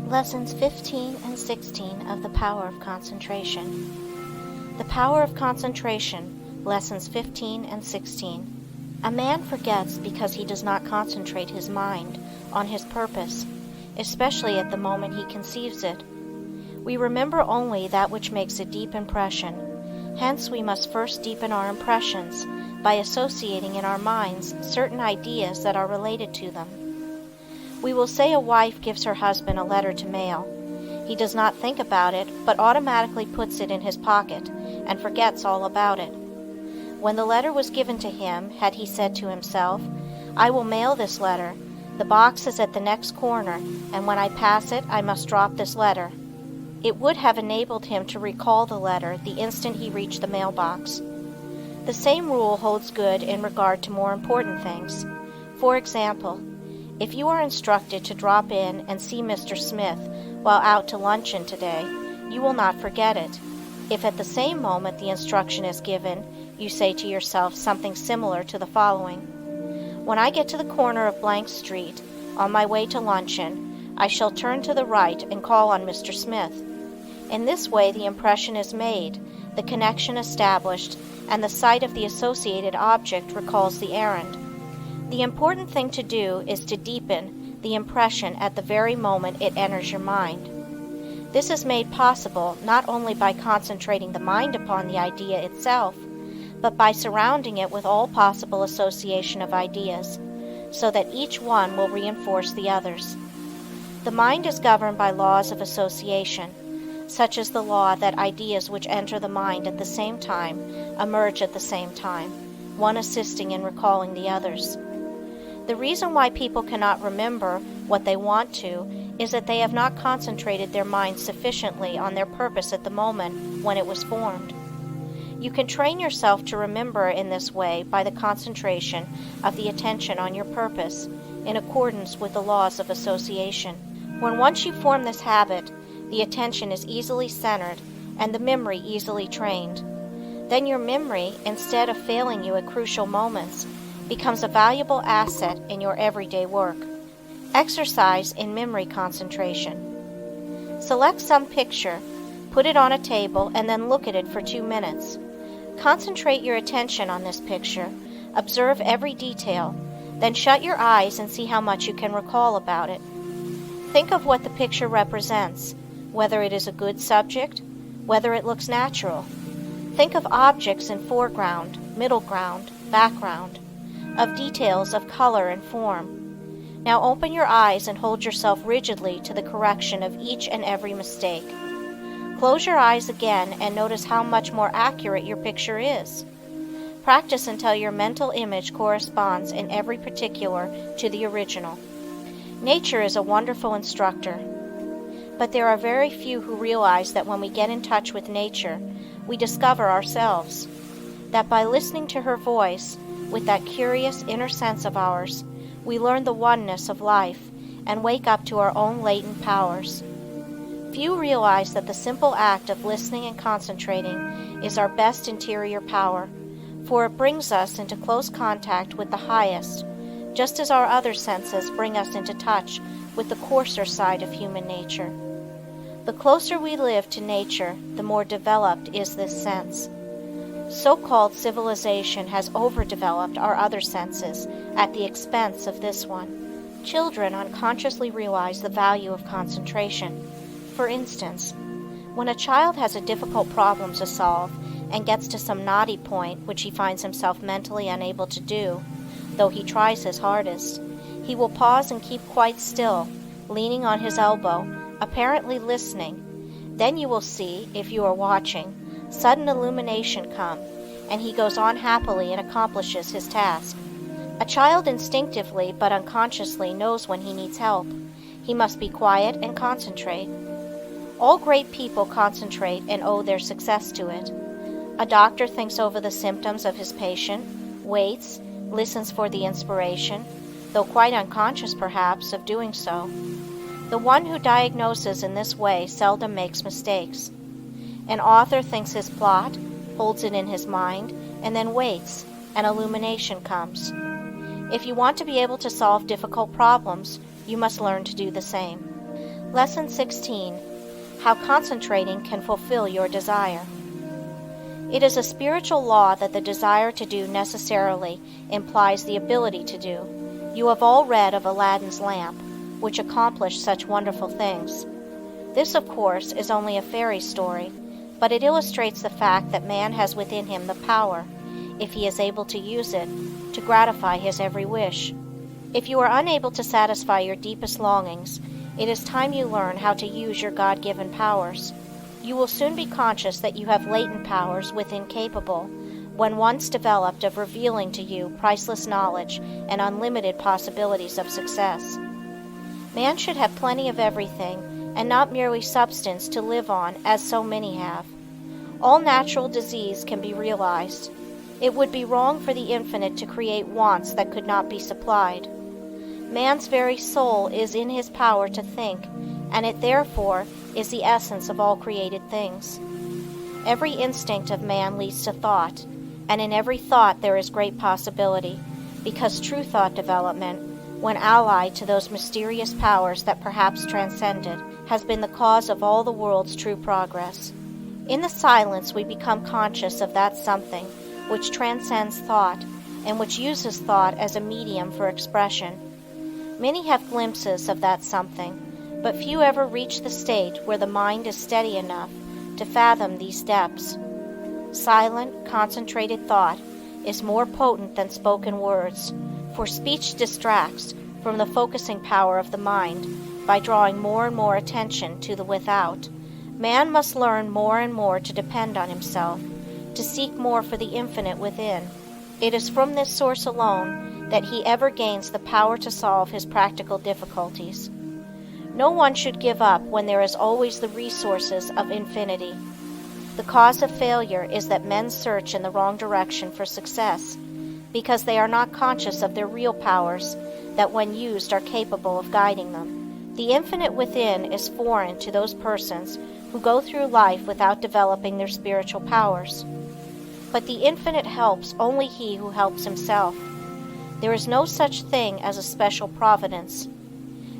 Lessons 15 and 16 of the Power of Concentration. The Power of Concentration, Lessons 15 and 16. A man forgets because he does not concentrate his mind on his purpose, especially at the moment he conceives it. We remember only that which makes a deep impression. Hence we must first deepen our impressions by associating in our minds certain ideas that are related to them. We will say a wife gives her husband a letter to mail. He does not think about it, but automatically puts it in his pocket and forgets all about it. When the letter was given to him, had he said to himself, "I will mail this letter. The box is at the next corner, and when I pass it, I must drop this letter," it would have enabled him to recall the letter the instant he reached the mailbox. The same rule holds good in regard to more important things. For example, if you are instructed to drop in and see Mr. Smith while out to luncheon today, you will not forget it. If at the same moment the instruction is given, you say to yourself something similar to the following: "When I get to the corner of blank street, on my way to luncheon, I shall turn to the right and call on Mr. Smith." In this way the impression is made, the connection established, and the sight of the associated object recalls the errand. The important thing to do is to deepen the impression at the very moment it enters your mind. This is made possible not only by concentrating the mind upon the idea itself, but by surrounding it with all possible association of ideas, so that each one will reinforce the others. The mind is governed by laws of association, such as the law that ideas which enter the mind at the same time emerge at the same time, one assisting in recalling the others. The reason why people cannot remember what they want to is that they have not concentrated their minds sufficiently on their purpose at the moment when it was formed. You can train yourself to remember in this way by the concentration of the attention on your purpose, in accordance with the laws of association. When once you form this habit, the attention is easily centered and the memory easily trained. Then your memory, instead of failing you at crucial moments, becomes a valuable asset in your everyday work. Exercise in memory concentration. Select some picture, put it on a table, and then look at it for 2 minutes. Concentrate your attention on this picture, observe every detail, then shut your eyes and see how much you can recall about it. Think of what the picture represents, whether it is a good subject, whether it looks natural. Think of objects in foreground, middle ground, background, of details of color and form. Now open your eyes and hold yourself rigidly to the correction of each and every mistake. Close your eyes again and notice how much more accurate your picture is. Practice until your mental image corresponds in every particular to the original. Nature is a wonderful instructor, but there are very few who realize that when we get in touch with nature, we discover ourselves, that by listening to her voice, with that curious inner sense of ours, we learn the oneness of life and wake up to our own latent powers. Few realize that the simple act of listening and concentrating is our best interior power, for it brings us into close contact with the highest, just as our other senses bring us into touch with the coarser side of human nature. The closer we live to nature, the more developed is this sense. So-called civilization has overdeveloped our other senses at the expense of this one. Children unconsciously realize the value of concentration. For instance, when a child has a difficult problem to solve and gets to some knotty point which he finds himself mentally unable to do, though he tries his hardest, he will pause and keep quite still, leaning on his elbow, apparently listening. Then you will see, if you are watching, sudden illumination come, and he goes on happily and accomplishes his task. A child instinctively but unconsciously knows when he needs help. He must be quiet and concentrate. All great people concentrate and owe their success to it. A doctor thinks over the symptoms of his patient, waits, listens for the inspiration, though quite unconscious perhaps of doing so. The one who diagnoses in this way seldom makes mistakes. An author thinks his plot, holds it in his mind, and then waits, and illumination comes. If you want to be able to solve difficult problems, you must learn to do the same. Lesson 16. How concentrating can fulfill your desire. It is a spiritual law that the desire to do necessarily implies the ability to do. You have all read of Aladdin's lamp, which accomplished such wonderful things. This, of course, is only a fairy story, but it illustrates the fact that man has within him the power, if he is able to use it, to gratify his every wish. If you are unable to satisfy your deepest longings, it is time you learn how to use your God-given powers. You will soon be conscious that you have latent powers within capable, when once developed, of revealing to you priceless knowledge and unlimited possibilities of success. Man should have plenty of everything, and not merely substance to live on as so many have. All natural disease can be realized. It would be wrong for the infinite to create wants that could not be supplied. Man's very soul is in his power to think, and it therefore is the essence of all created things. Every instinct of man leads to thought, and in every thought there is great possibility, because true thought development, when allied to those mysterious powers that perhaps transcended, has been the cause of all the world's true progress. In the silence we become conscious of that something which transcends thought, and which uses thought as a medium for expression. Many have glimpses of that something, but few ever reach the state where the mind is steady enough to fathom these depths. Silent, concentrated thought is more potent than spoken words, for speech distracts from the focusing power of the mind by drawing more and more attention to the without. Man must learn more and more to depend on himself, to seek more for the infinite within. It is from this source alone that he ever gains the power to solve his practical difficulties. No one should give up when there is always the resources of infinity. The cause of failure is that men search in the wrong direction for success, because they are not conscious of their real powers that when used are capable of guiding them. The infinite within is foreign to those persons who go through life without developing their spiritual powers. But the infinite helps only he who helps himself. There is no such thing as a special providence.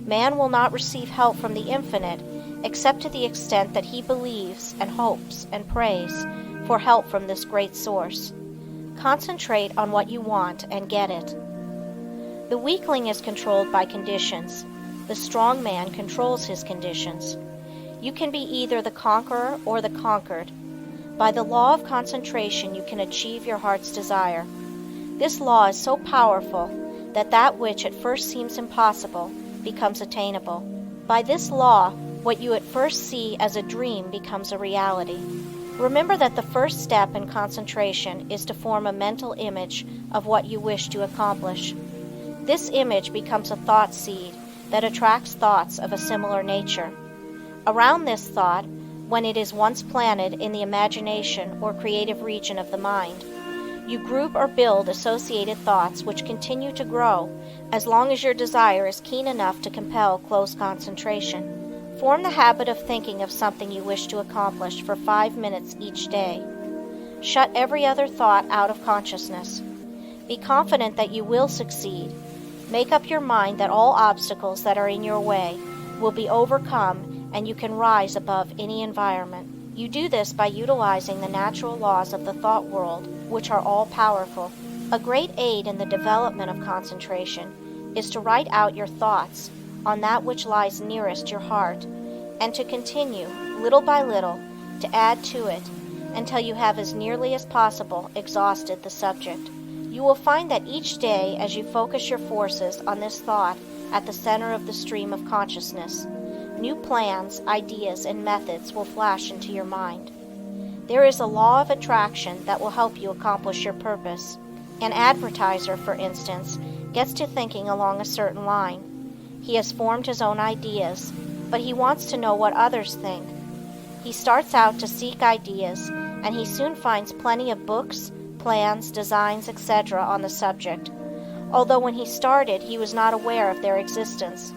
Man will not receive help from the infinite except to the extent that he believes and hopes and prays for help from this great source. Concentrate on what you want and get it. The weakling is controlled by conditions. The strong man controls his conditions. You can be either the conqueror or the conquered. By the law of concentration you can achieve your heart's desire. This law is so powerful that which at first seems impossible becomes attainable. By this law, what you at first see as a dream becomes a reality. Remember that the first step in concentration is to form a mental image of what you wish to accomplish. This image becomes a thought seed that attracts thoughts of a similar nature. Around this thought, when it is once planted in the imagination or creative region of the mind, you group or build associated thoughts which continue to grow as long as your desire is keen enough to compel close concentration. Form the habit of thinking of something you wish to accomplish for 5 minutes each day. Shut every other thought out of consciousness. Be confident that you will succeed. Make up your mind that all obstacles that are in your way will be overcome and you can rise above any environment. You do this by utilizing the natural laws of the thought world, which are all-powerful. A great aid in the development of concentration is to write out your thoughts on that which lies nearest your heart, and to continue, little by little, to add to it, until you have as nearly as possible exhausted the subject. You will find that each day, as you focus your forces on this thought at the center of the stream of consciousness, new plans, ideas, and methods will flash into your mind. There is a law of attraction that will help you accomplish your purpose. An advertiser, for instance, gets to thinking along a certain line. He has formed his own ideas, but he wants to know what others think. He starts out to seek ideas, and he soon finds plenty of books, plans, designs, etc. on the subject, although when he started he was not aware of their existence.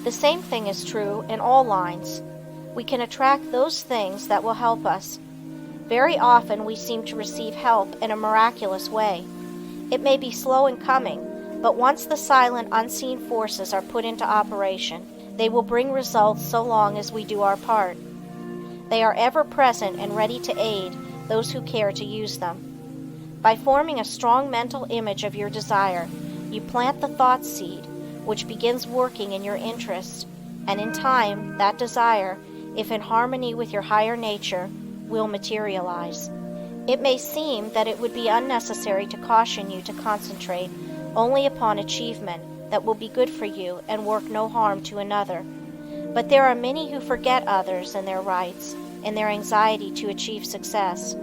The same thing is true in all lines. We can attract those things that will help us. Very often we seem to receive help in a miraculous way. It may be slow in coming, but once the silent, unseen forces are put into operation, They will bring results so long as we do our part. They are ever present and ready to aid those who care to use them. By forming a strong mental image of your desire, you plant the thought seed, which begins working in your interest, and in time, that desire, if in harmony with your higher nature, will materialize. It may seem that it would be unnecessary to caution you to concentrate only upon achievement that will be good for you and work no harm to another. But there are many who forget others and their rights in their anxiety to achieve success.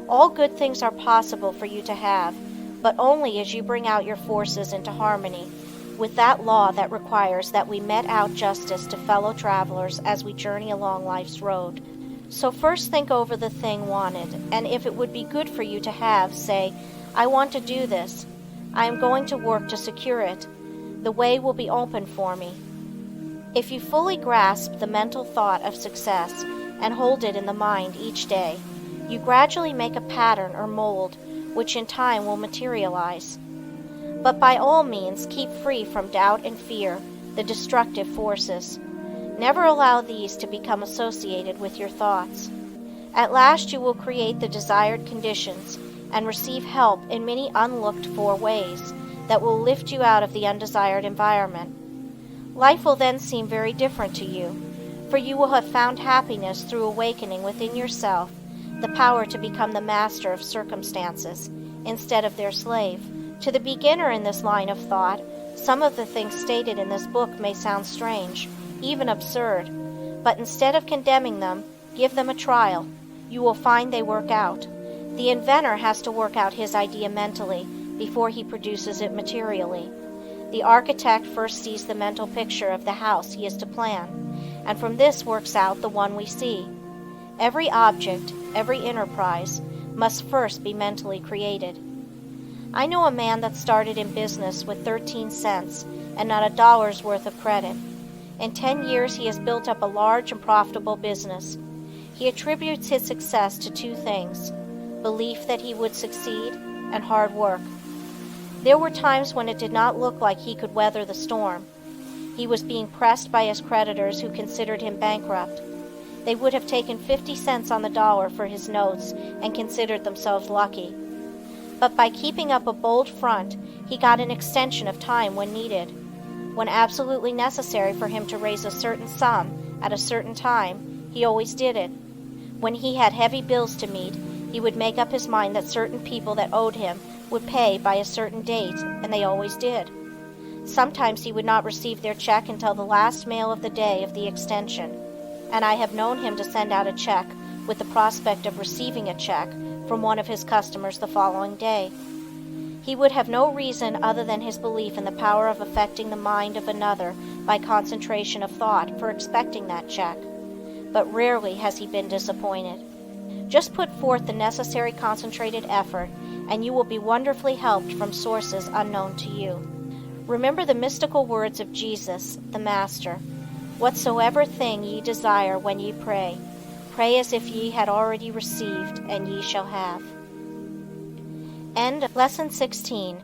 All good things are possible for you to have, but only as you bring out your forces into harmony with that law that requires that we met out justice to fellow travelers as we journey along life's road. So first think over the thing wanted, and if it would be good for you to have, say, I want to do this. I am going to work to secure it. The way will be open for me. If you fully grasp the mental thought of success and hold it in the mind each day, you gradually make a pattern or mold which in time will materialize. But by all means keep free from doubt and fear, the destructive forces. Never allow these to become associated with your thoughts. At last you will create the desired conditions and receive help in many unlooked-for ways that will lift you out of the undesired environment. Life will then seem very different to you, for you will have found happiness through awakening within yourself the power to become the master of circumstances instead of their slave. To the beginner in this line of thought, some of the things stated in this book may sound strange, even absurd, but instead of condemning them, give them a trial. You will find they work out. The inventor has to work out his idea mentally before he produces it materially. The architect first sees the mental picture of the house he is to plan, and from this works out the one we see. Every object, every enterprise, must first be mentally created. I know a man that started in business with 13 cents and not $1's worth of credit. In 10 years he has built up a large and profitable business. He attributes his success to two things: belief that he would succeed and hard work. There were times when it did not look like he could weather the storm. He was being pressed by his creditors who considered him bankrupt. They would have taken 50 cents on the dollar for his notes and considered themselves lucky. But by keeping up a bold front, he got an extension of time when needed. When absolutely necessary for him to raise a certain sum at a certain time, he always did it. When he had heavy bills to meet, he would make up his mind that certain people that owed him would pay by a certain date, and they always did. Sometimes he would not receive their check until the last mail of the day of the extension, and I have known him to send out a check with the prospect of receiving a check from one of his customers the following day. He would have no reason other than his belief in the power of affecting the mind of another by concentration of thought for expecting that check, but rarely has he been disappointed. Just put forth the necessary concentrated effort, and you will be wonderfully helped from sources unknown to you. Remember the mystical words of Jesus, the Master: "Whatsoever thing ye desire when ye pray, pray as if ye had already received, and ye shall have." End of Lesson 16